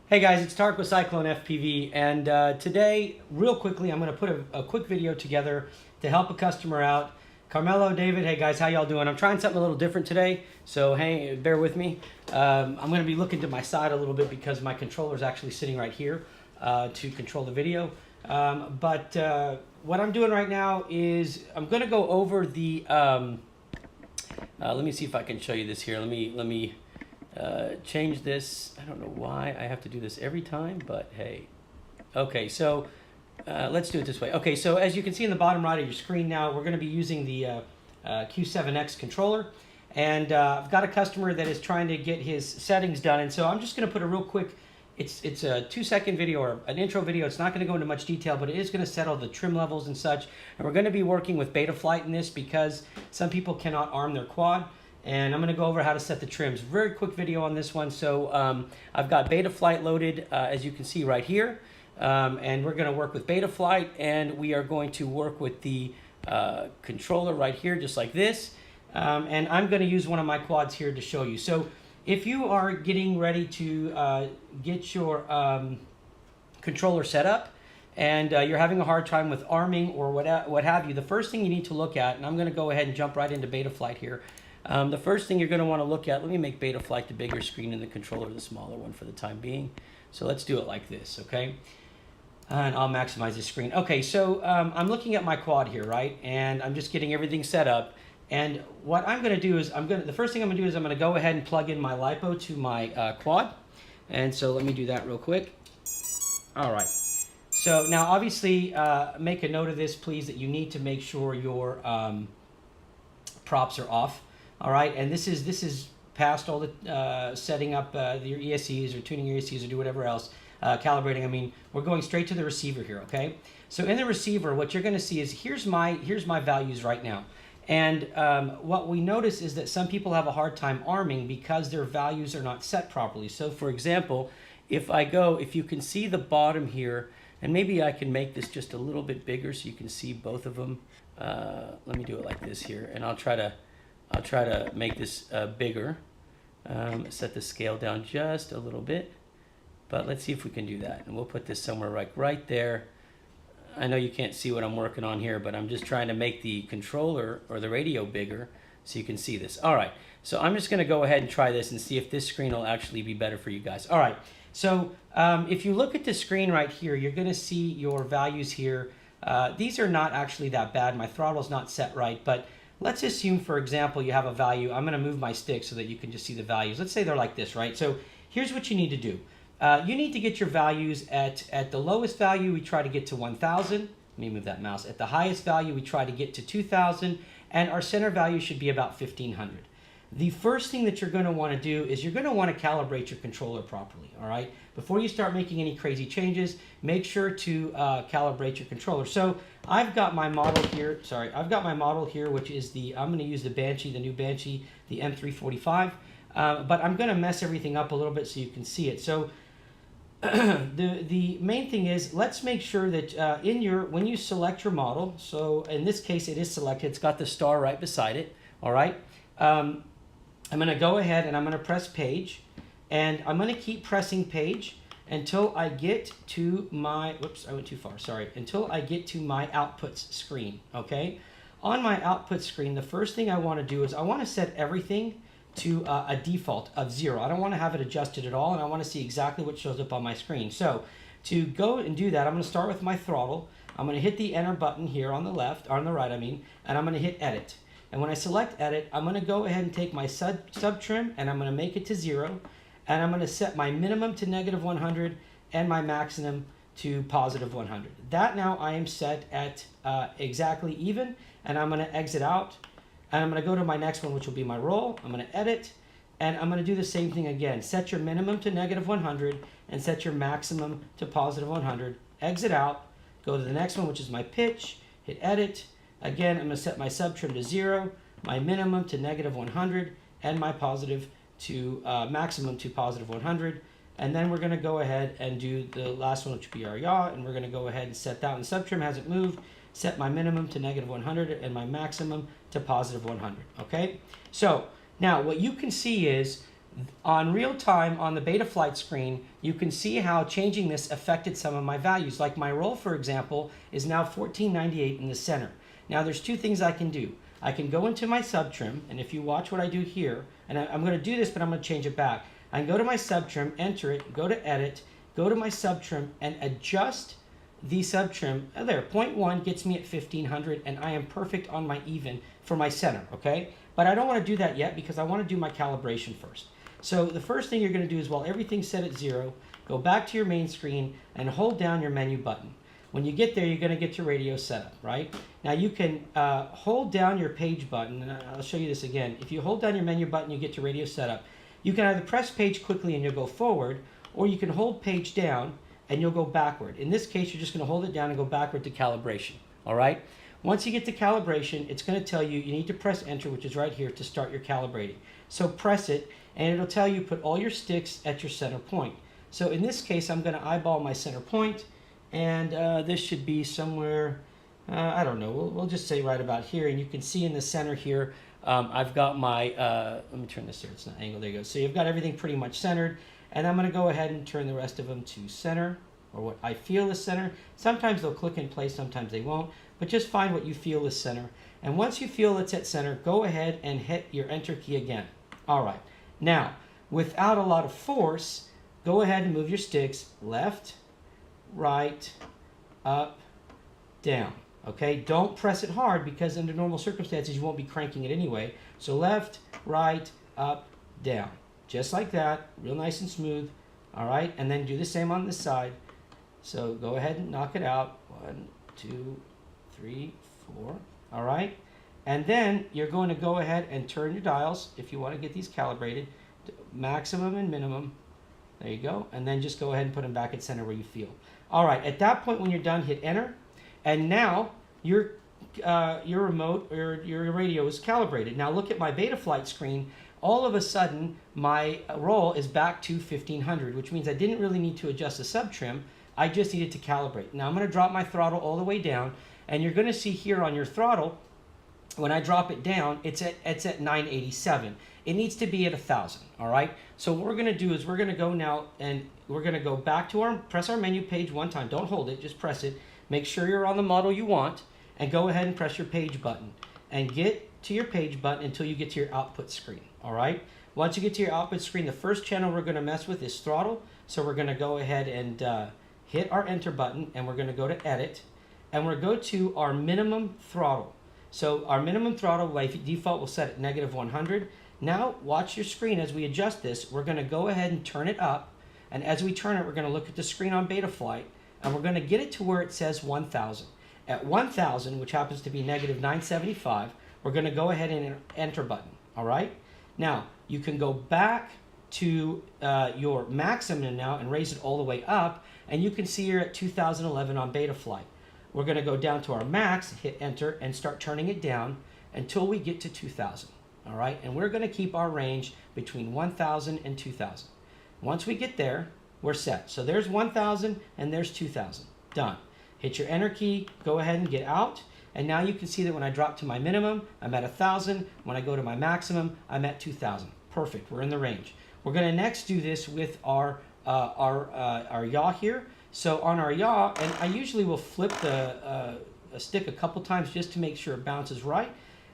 Hey guys, it's Tarek with Cyclone FPV, and today, real quickly, I'm going to put a quick video together to help a customer out. Carmelo, David, hey guys, how y'all doing? I'm trying something a little different today, so hey, bear with me. I'm going to be looking to my side a little bit because my controller is actually sitting right here to control the video. But what I'm doing right now is I'm going to go over the. Let me see if I can show you this here. Let me. Change this. I don't know why I have to do this every time, but hey. Okay, so let's do it this way. Okay, so as you can see in the bottom right of your screen now, we're going to be using the Q7X controller. And I've got a customer that is trying to get his settings done. And so I'm just going to put a real quick, it's a 2-second video or an intro video. It's not going to go into much detail, but it is going to settle the trim levels and such. And we're going to be working with BetaFlight in this because some people cannot arm their quad. And I'm going to go over how to set the trims. Very quick video on this one. So I've got BetaFlight loaded, as you can see right here. And we're going to work with BetaFlight, and we are going to work with the controller right here, just like this. And I'm going to use one of my quads here to show you. So if you are getting ready to get your controller set up, and you're having a hard time with arming or what have you, the first thing you need to look at, and I'm going to go ahead and jump right into BetaFlight here. The first thing you're going to want to look at, let me make BetaFlight the bigger screen and the controller the smaller one for the time being. So let's do it like this, okay? And I'll maximize the screen. Okay, so I'm looking at my quad here, right? And I'm just getting everything set up. And what I'm going to do is, the first thing I'm going to do is I'm going to go ahead and plug in my LiPo to my quad. And so let me do that real quick. All right. So now obviously make a note of this, please, that you need to make sure your props are off. All right, and this is past all the setting up your ESCs or tuning your ESCs or do whatever else, calibrating. I mean, we're going straight to the receiver here, okay? So in the receiver, what you're going to see is here's my values right now. And what we notice is that some people have a hard time arming because their values are not set properly. So for example, if you can see the bottom here, and maybe I can make this just a little bit bigger so you can see both of them. Let me do it like this here, and I'll try to make this bigger, set the scale down just a little bit, but let's see if we can do that. And we'll put this somewhere right there. I know you can't see what I'm working on here, but I'm just trying to make the controller or the radio bigger so you can see this. All right, so I'm just going to go ahead and try this and see if this screen will actually be better for you guys. All right, so if you look at the screen right here, you're going to see your values here. These are not actually that bad. My throttle's not set right, but let's assume, for example, you have a value. I'm going to move my stick so that you can just see the values. Let's say they're like this, right? So here's what you need to do. You need to get your values at the lowest value, we try to get to 1,000. Let me move that mouse. At the highest value, we try to get to 2,000. And our center value should be about 1,500. The first thing that you're going to want to do is you're going to want to calibrate your controller properly, all right? Before you start making any crazy changes, make sure to calibrate your controller. So I've got my model here, which is I'm going to use the Banshee, the new Banshee, the M345, but I'm going to mess everything up a little bit so you can see it. So the main thing is, let's make sure that when you select your model, so in this case it is selected, it's got the star right beside it, all right? I'm going to go ahead and I'm going to press page, and I'm going to keep pressing page until I get to my, whoops, I went too far, sorry, until I get to my outputs screen, okay? On my output screen, the first thing I want to do is I want to set everything to a default of 0. I don't want to have it adjusted at all, and I want to see exactly what shows up on my screen. So to go and do that, I'm going to start with my throttle. I'm going to hit the enter button here on the left, or on the right, I mean, and I'm going to hit edit. And when I select edit, I'm going to go ahead and take my sub trim and I'm going to make it to 0. And I'm going to set my minimum to -100 and my maximum to +100. That now I am set at exactly even. And I'm going to exit out. And I'm going to go to my next one, which will be my roll. I'm going to edit. And I'm going to do the same thing again. Set your minimum to -100 and set your maximum to +100. Exit out. Go to the next one, which is my pitch. Hit edit. Again, I'm going to set my sub trim to 0, my minimum to -100, and my positive to maximum to +100. And then we're going to go ahead and do the last one, which will be our yaw, and we're going to go ahead and set that one. Sub trim hasn't moved. Set my minimum to -100 and my maximum to +100. Okay? So now what you can see is On real time on the BetaFlight screen, you can see how changing this affected some of my values. Like my roll, for example, is now 1498 in the center. Now there's two things I can do. I can go into my subtrim, and if you watch what I do here, and I'm going to do this, but I'm going to change it back. I can go to my subtrim, enter it, go to edit, go to my subtrim, and adjust the subtrim. There, 0.1 gets me at 1500, and I am perfect on my even for my center, okay? But I don't want to do that yet because I want to do my calibration first. So the first thing you're going to do is, while everything's set at 0, go back to your main screen and hold down your menu button. When you get there, you're going to get your radio setup, right? Now you can hold down your page button, and I'll show you this again. If you hold down your menu button, you get your radio setup. You can either press page quickly and you'll go forward, or you can hold page down and you'll go backward. In this case, you're just going to hold it down and go backward to calibration, all right? Once you get to calibration, it's going to tell you need to press enter, which is right here, to start your calibrating. So press it, and it'll tell you put all your sticks at your center point. So in this case, I'm going to eyeball my center point, and this should be somewhere, I don't know, we'll just say right about here. And you can see in the center here, I've got my, let me turn this here, it's not angled, there you go. So you've got everything pretty much centered, and I'm going to go ahead and turn the rest of them to center, or what I feel is center. Sometimes they'll click in place, sometimes they won't, but just find what you feel is center. And once you feel it's at center, go ahead and hit your enter key again. All right, now, without a lot of force, go ahead and move your sticks left, right, up, down. Okay, don't press it hard because under normal circumstances you won't be cranking it anyway. So left, right, up, down. Just like that, real nice and smooth. All right, and then do the same on this side. So go ahead and knock it out. 1, 2, 3, 4. All right, and then you're going to go ahead and turn your dials if you want to get these calibrated to maximum and minimum. There you go, and then just go ahead and put them back at center where you feel. All right, at that point when you're done, hit enter, and now your remote or your radio is calibrated. Now look at my BetaFlight screen. All of a sudden, my roll is back to 1500, which means I didn't really need to adjust the sub-trim. I just needed to calibrate. Now I'm going to drop my throttle all the way down, and you're going to see here on your throttle, when I drop it down, it's at 987. It needs to be at 1000, all right? So what we're going to do is we're going to go now, and we're going to go back to press our menu page one time. Don't hold it, just press it. Make sure you're on the model you want, and go ahead and press your page button. And get to your page button until you get to your output screen, all right? Once you get to your output screen, the first channel we're going to mess with is throttle. So we're going to go ahead and hit our enter button, and we're going to go to edit, and we're going to go to our minimum throttle. So our minimum throttle by default will set at -100. Now watch your screen as we adjust this. We're going to go ahead and turn it up, and as we turn it, we're going to look at the screen on BetaFlight, and we're going to get it to where it says 1000. At 1000, which happens to be -975, we're going to go ahead and enter button, all right? Now, you can go back to your maximum now and raise it all the way up, and you can see you're at 2011 on BetaFlight. We're going to go down to our max, hit enter, and start turning it down until we get to 2000, all right? And we're going to keep our range between 1000 and 2000. Once we get there, we're set. So there's 1000 and there's 2000. Done. Hit your enter key, go ahead and get out, and now you can see that when I drop to my minimum, I'm at 1000. When I go to my maximum, I'm at 2000. Perfect, we're in the range. We're going to next do this with our yaw here. So on our yaw, and I usually will flip the stick a couple times just to make sure it bounces right.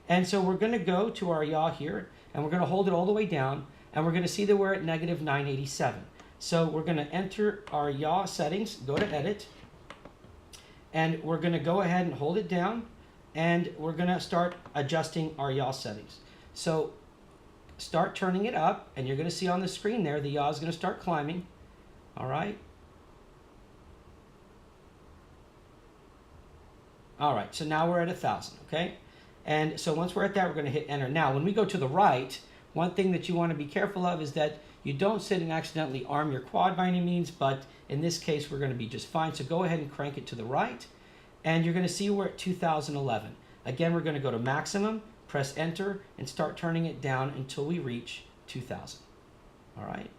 And so we're going to go to our yaw here, and we're going to hold it all the way down, and we're going to see that we're at -987. So we're going to enter our yaw settings, go to edit, and we're going to go ahead and hold it down, and we're going to start adjusting our yaw settings. So start turning it up, and you're going to see on the screen there, the yaw is going to start climbing. All right. All right, so now we're at 1000, okay? And so once we're at that, we're going to hit enter. Now, when we go to the right, one thing that you want to be careful of is that you don't sit and accidentally arm your quad by any means, but in this case, we're going to be just fine. So go ahead and crank it to the right, and you're going to see we're at 2011. Again, we're going to go to maximum, press enter, and start turning it down until we reach 2000. All right?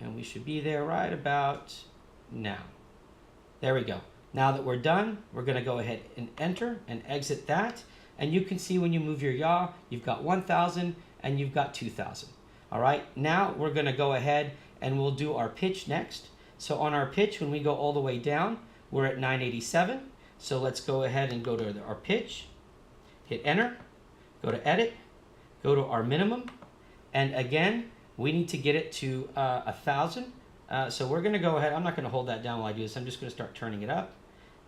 And we should be there right about now. There we go. Now that we're done, we're going to go ahead and enter and exit that. And you can see when you move your yaw, you've got 1,000 and you've got 2,000. All right, now we're going to go ahead and we'll do our pitch next. So on our pitch, when we go all the way down, we're at 987. So let's go ahead and go to our pitch, hit enter, go to edit, go to our minimum. And again, we need to get it to 1,000. So we're going to go ahead. I'm not going to hold that down while I do this. I'm just going to start turning it up.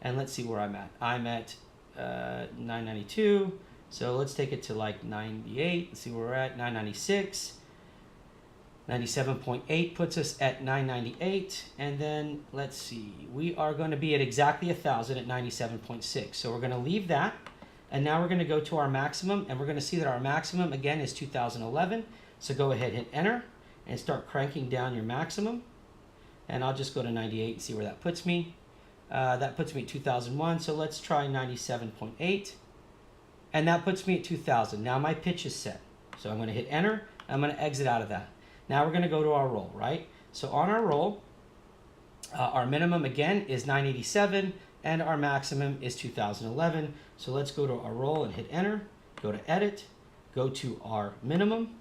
And let's see where I'm at. I'm at 992. So let's take it to like 98. Let's see where we're at. 996. 97.8 puts us at 998. And then let's see. We are going to be at exactly 1,000 at 97.6. So we're going to leave that. And now we're going to go to our maximum. And we're going to see that our maximum again is 2011. So go ahead, hit enter, and start cranking down your maximum. And I'll just go to 98 and see where that puts me. That puts me at 2001, so let's try 97.8. And that puts me at 2000. Now my pitch is set. So I'm going to hit enter. I'm going to exit out of that. Now we're going to go to our roll, right? So on our roll, our minimum again is 987, and our maximum is 2011. So let's go to our roll and hit enter. Go to edit. Go to our minimum.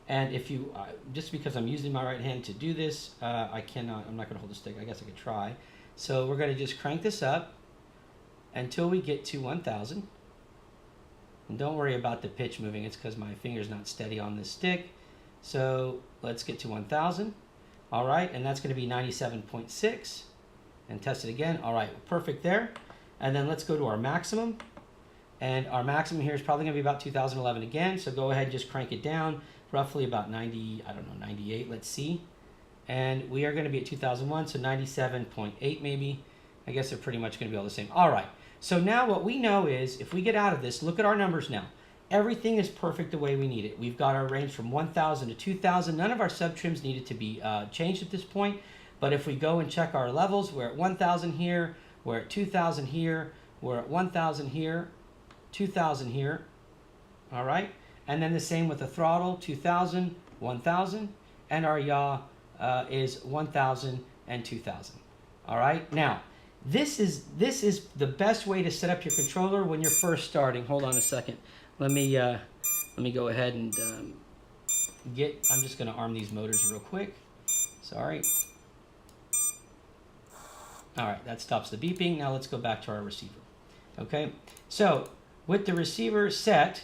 And if you, just because I'm using my right hand to do this, I'm not going to hold the stick. I guess I could try. So we're going to just crank this up until we get to 1,000. And don't worry about the pitch moving. It's because my finger's not steady on this stick. So let's get to 1,000. All right, and that's going to be 97.6. And test it again. All right, perfect there. And then let's go to our maximum. And our maximum here is probably going to be about 2011 again. So go ahead and just crank it down. Roughly about 90, I don't know, 98, let's see. And we are going to be at 2001, so 97.8 maybe. I guess they're pretty much going to be all the same. All right, so now what we know is, if we get out of this, look at our numbers now. Everything is perfect the way we need it. We've got our range from 1,000 to 2,000. None of our sub-trims needed to be changed at this point. But if we go and check our levels, we're at 1,000 here, we're at 2,000 here, we're at 1,000 here, 2,000 here, all right? And then the same with the throttle, 2,000, 1,000, and our yaw is 1,000 and 2,000. All right. Now, this is the best way to set up your controller when you're first starting. Hold on a second. Let me go ahead and I'm just going to arm these motors real quick. Sorry. All right. That stops the beeping. Now let's go back to our receiver. Okay. So with the receiver set.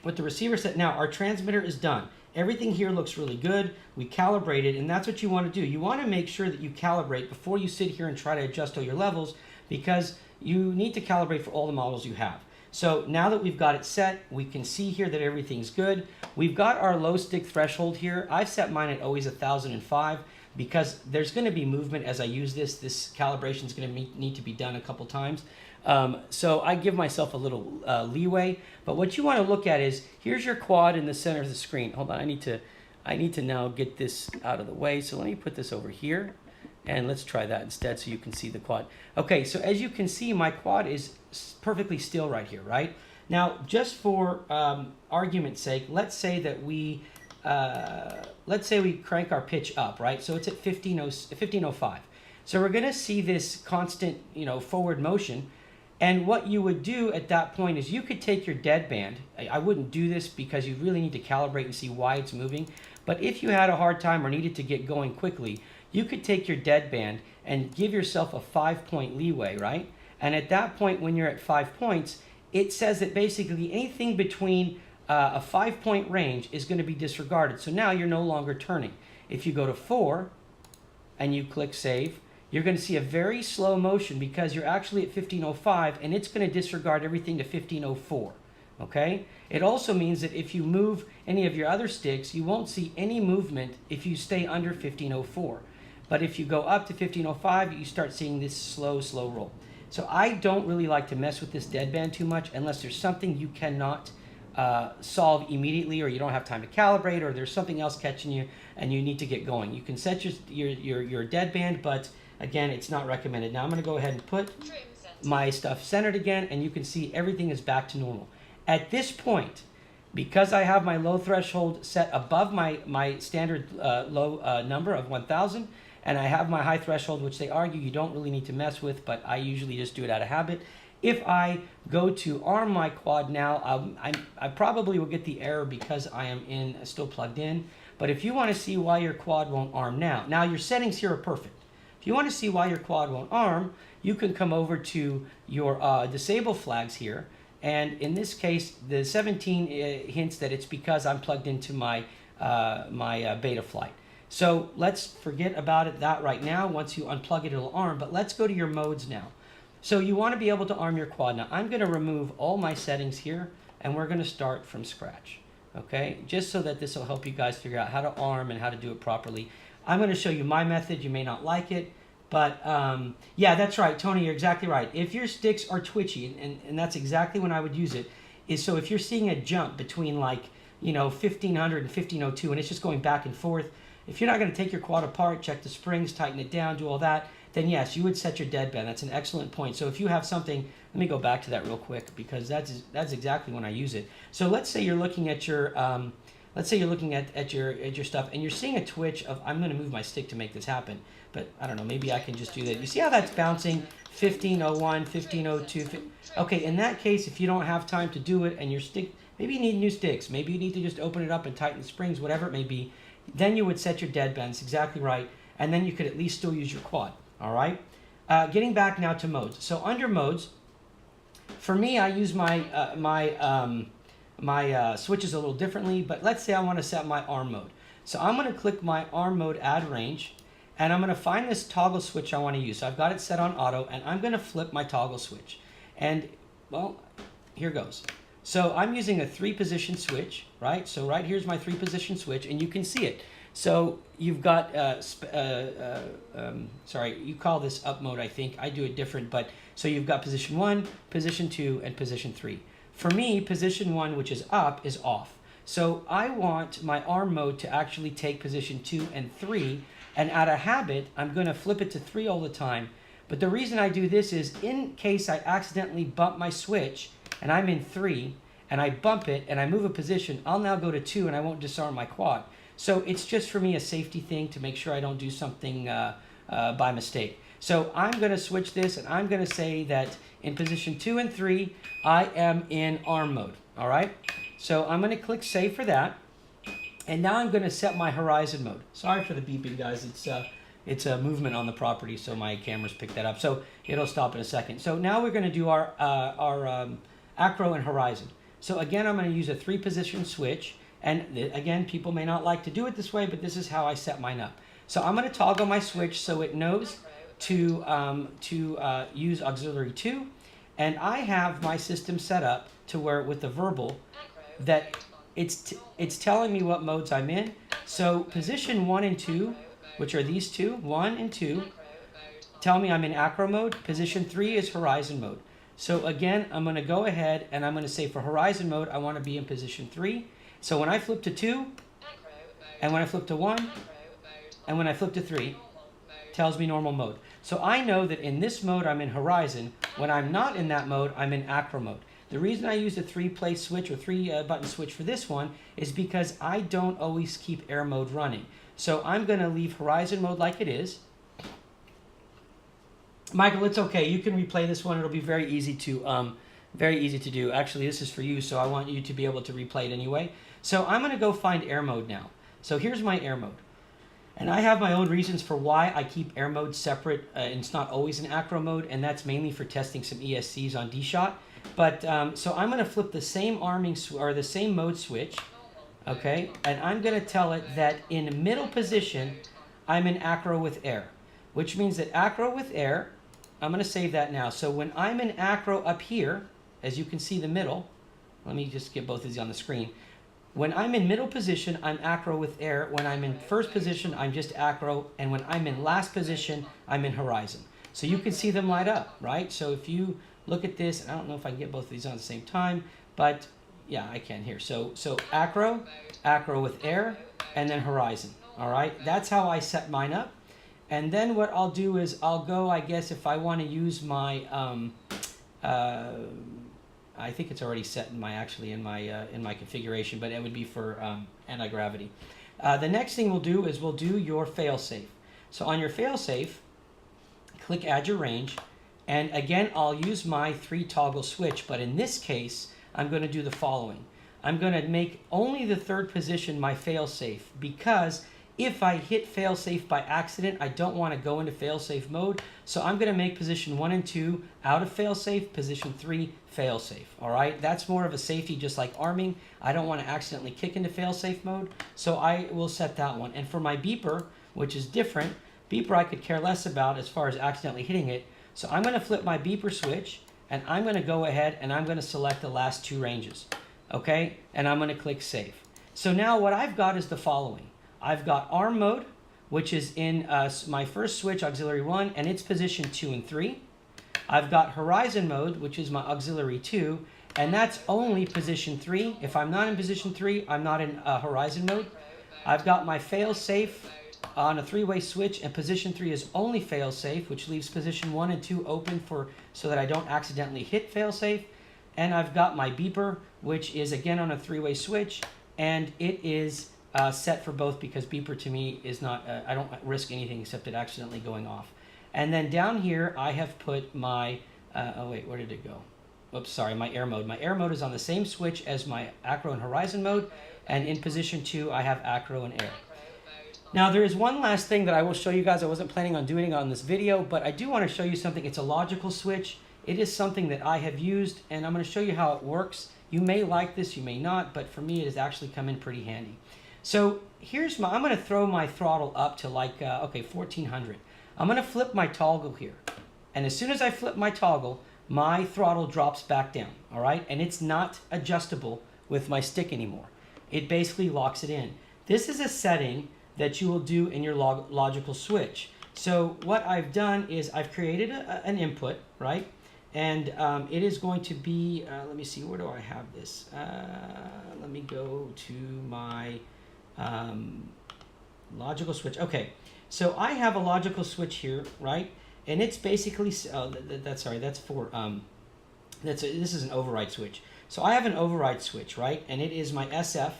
Now our transmitter is done. Everything here looks really good. We calibrated, and that's what you want to do. You want to make sure that you calibrate before you sit here and try to adjust all your levels, because you need to calibrate for all the models you have. So now that we've got it set, we can see here that everything's good. We've got our low stick threshold here. I've set mine at always 1,005 because there's going to be movement as I use this. This calibration is going to need to be done a couple times. So I give myself a little leeway, but what you want to look at is, here's your quad in the center of the screen. Hold on, I need to now get this out of the way. So let me put this over here, and let's try that instead so you can see the quad. Okay, so as you can see, my quad is perfectly still right here, right? Now, just for argument's sake, let's say that we crank our pitch up, right? So it's at 1505. So we're going to see this constant, forward motion. And what you would do at that point is you could take your deadband. I wouldn't do this because you really need to calibrate and see why it's moving. But if you had a hard time or needed to get going quickly, you could take your deadband and give yourself a 5-point leeway, right? And at that point, when you're at 5 points, it says that basically anything between a 5-point range is going to be disregarded. So now you're no longer turning. If you go to 4 and you click save, you're going to see a very slow motion because you're actually at 1505, and it's going to disregard everything to 1504. Okay? It also means that if you move any of your other sticks, you won't see any movement if you stay under 1504. But if you go up to 1505, you start seeing this slow roll. So I don't really like to mess with this deadband too much unless there's something you cannot solve immediately, or you don't have time to calibrate, or there's something else catching you and you need to get going. You can set your deadband, but again, it's not recommended. Now I'm going to go ahead and put my stuff centered again, and you can see everything is back to normal. At this point, because I have my low threshold set above my standard low number of 1,000, and I have my high threshold, which they argue you don't really need to mess with, but I usually just do it out of habit. If I go to arm my quad now, I probably will get the error because I am still plugged in. But if you want to see why your quad won't arm now your settings here are perfect. If you want to see why your quad won't arm, you can come over to your disable flags here. And in this case, the 17 hints that it's because I'm plugged into my BetaFlight. So let's forget about that right now. Once you unplug it, it'll arm. But let's go to your modes now. So you want to be able to arm your quad. Now I'm going to remove all my settings here, and we're going to start from scratch. Okay, just so that this will help you guys figure out how to arm and how to do it properly. I'm going to show you my method. You may not like it, but yeah, that's right, Tony, you're exactly right. If your sticks are twitchy, and that's exactly when I would use it, is so if you're seeing a jump between, like, 1500 and 1502, and it's just going back and forth, if you're not going to take your quad apart, check the springs, tighten it down, do all that, then yes, you would set your deadband. That's an excellent point. So if you have something, let me go back to that real quick, because that's exactly when I use it. So let's say you're looking at your your stuff, and you're seeing a twitch of, I'm going to move my stick to make this happen, but I don't know, maybe I can just do that. You see how that's bouncing 1501, 1502. Okay, in that case, if you don't have time to do it and your stick, maybe you need new sticks, maybe you need to just open it up and tighten the springs, whatever it may be, then you would set your deadband. That's exactly right, and then you could at least still use your quad. All right, getting back now to modes. So under modes, for me, I use my switches a little differently, but let's say I want to set my arm mode. So I'm going to click my arm mode, add range, and I'm going to find this toggle switch I want to use. So I've got it set on auto, and I'm going to flip my toggle switch. And, well, here goes. So I'm using a 3-position switch, right? So right here's my 3-position switch, and you can see it. So you've got, sorry, you call this up mode, I think. I do it different, but so you've got position 1, position 2, and position 3. For me, position 1, which is up, is off. So I want my arm mode to actually take position 2 and 3, and out of habit, I'm going to flip it to 3 all the time. But the reason I do this is in case I accidentally bump my switch, and I'm in 3, and I bump it, and I move a position, I'll now go to 2, and I won't disarm my quad. So it's just for me a safety thing to make sure I don't do something by mistake. So I'm going to switch this, and I'm going to say that in position 2 and 3, I am in arm mode. All right. So I'm going to click save for that, and now I'm going to set my horizon mode. Sorry for the beeping, guys. It's a movement on the property, so my cameras pick that up. So it'll stop in a second. So now we're going to do our Acro and Horizon. So again, I'm going to use a 3-position switch. And again, people may not like to do it this way, but this is how I set mine up. So I'm going to toggle my switch so it knows to use auxiliary 2. And I have my system set up to where with the verbal that it's telling me what modes I'm in. So position 1 and 2, which are these two, 1 and 2, tell me I'm in acro mode. Position 3 is horizon mode. So again, I'm going to go ahead and I'm going to say for horizon mode, I want to be in position 3. So when I flip to 2, and when I flip to 1, and when I flip to 3, tells me normal mode. So I know that in this mode I'm in horizon. When I'm not in that mode, I'm in acro mode. The reason I use a 3-place switch or 3-button switch for this one is because I don't always keep air mode running. So I'm going to leave horizon mode like it is. Michael, it's okay. You can replay this one. It'll be very easy to do. Actually, this is for you, so I want you to be able to replay it anyway. So I'm going to go find air mode now. So here's my air mode. And I have my own reasons for why I keep air mode separate, and it's not always in acro mode, and that's mainly for testing some ESCs on D-Shot. But so I'm going to flip the same arming or the same mode switch, okay? And I'm going to tell it that in middle position, I'm in acro with air, which means that acro with air, I'm going to save that now. So when I'm in acro up here, as you can see the middle, let me just get both of these on the screen. When I'm in middle position, I'm acro with air. When I'm in first position, I'm just acro. And when I'm in last position, I'm in horizon. So you can see them light up, right? So if you look at this, I don't know if I can get both of these on at the same time, but yeah, I can here. So acro, acro with air, and then horizon, all right? That's how I set mine up. And then what I'll do is I'll go, I guess, if I want to use my, I think it's already set in my configuration, but it would be for anti-gravity. The next thing we'll do is we'll do your failsafe. So on your failsafe, click add your range, And again, I'll use my 3 toggle switch, but in this case, I'm going to do the following. I'm going to make only the 3rd position my failsafe, because if I hit failsafe by accident, I don't want to go into failsafe mode. So I'm going to make position 1 and 2 out of failsafe, position 3 failsafe. All right, that's more of a safety, just like arming. I don't want to accidentally kick into failsafe mode, so I will set that one. And for my beeper, which is different, beeper I could care less about as far as accidentally hitting it. So I'm going to flip my beeper switch, and I'm going to go ahead and I'm going to select the last 2 ranges. Okay, and I'm going to click save. So now what I've got is the following. I've got arm mode, which is in my first switch, auxiliary 1, and it's position 2 and 3. I've got horizon mode, which is my auxiliary 2, and that's only position 3. If I'm not in position 3, I'm not in horizon mode. I've got my fail safe on a 3-way switch, and position 3 is only fail safe, which leaves position 1 and 2 open so that I don't accidentally hit fail safe. And I've got my beeper, which is again on a 3-way switch, and it is set for both, because beeper to me is not, I don't risk anything except it accidentally going off. And then down here I have put my, oh wait, where did it go? Oops, sorry, my air mode. My air mode is on the same switch as my Acro and Horizon mode, and in position 2 I have Acro and Air. Now there is one last thing that I will show you guys. I wasn't planning on doing it on this video, but I do want to show you something. It's a logical switch. It is something that I have used, and I'm going to show you how it works. You may like this, you may not, but for me it has actually come in pretty handy. So here's I'm going to throw my throttle up to like, okay, 1400. I'm going to flip my toggle here. And as soon as I flip my toggle, my throttle drops back down, all right? And it's not adjustable with my stick anymore. It basically locks it in. This is a setting that you will do in your logical switch. So what I've done is I've created an input, right? And it is going to be, let me see, where do I have this? Let me go to my logical switch. Okay, so I have a logical switch here, right? And it's basically, this is an override switch. So I have an override switch, right? And it is my SF,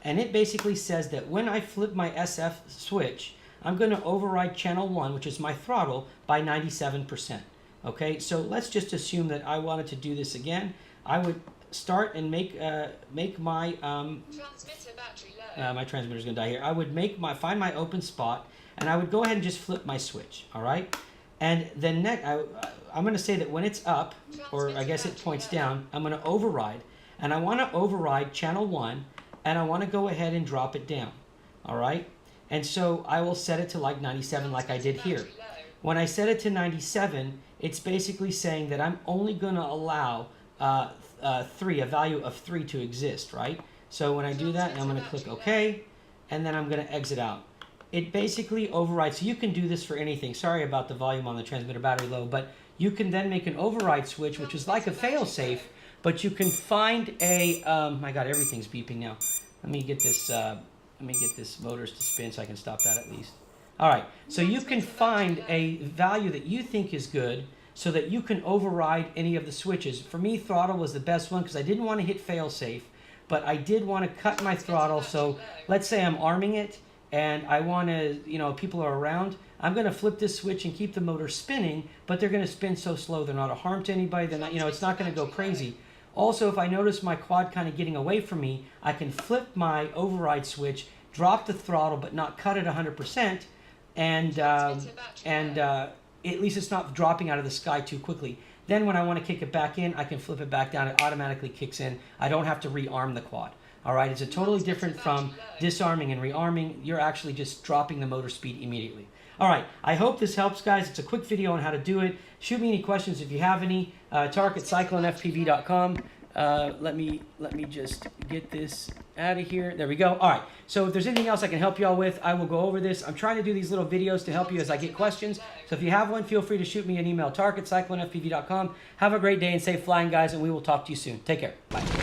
and it basically says that when I flip my SF switch, I'm going to override channel 1, which is my throttle, by 97%. Okay, so let's just assume that I wanted to do this again. I would start and make my transmitter battery low. My transmitter's gonna die here. I would find my open spot, and I would go ahead and just flip my switch. All right, and then next I'm gonna say that when it's up, or I guess it points down, I'm gonna override, and I want to override channel 1, and I want to go ahead and drop it down. All right, and so I will set it to like 97, like I did here. When I set it to 97, it's basically saying that I'm only going to allow a value of 3 to exist, right? So when I do that, I'm going to click OK, and then I'm going to exit out. It basically overrides. So you can do this for anything. Sorry about the volume on the transmitter battery low, but you can then make an override switch, which is like a failsafe, but you can find a, my God, everything's beeping now. Let me get this motors to spin so I can stop that at least. All right, so you can find a value that you think is good so that you can override any of the switches. For me, throttle was the best one because I didn't want to hit failsafe, but I did want to cut my throttle. So let's say I'm arming it and I want to, people are around. I'm going to flip this switch and keep the motor spinning, but they're going to spin so slow they're not a harm to anybody. They're not, it's not going to go crazy. Also, if I notice my quad kind of getting away from me, I can flip my override switch, drop the throttle, but not cut it 100%. And at least it's not dropping out of the sky too quickly. Then when I want to kick it back in, I can flip it back down. It automatically kicks in. I don't have to rearm the quad. All right, it's a totally different from disarming and rearming. You're actually just dropping the motor speed immediately. All right, I hope this helps, guys. It's a quick video on how to do it. Shoot me any questions if you have any. Tarek at CycloneFPV.com. Let me just get this out of here. There we go. All right. So if there's anything else I can help you all with, I will go over this. I'm trying to do these little videos to help you as I get questions. So if you have one, feel free to shoot me an email. Tarek at CycloneFPV.com. Have a great day and safe flying, guys, and we will talk to you soon. Take care. Bye.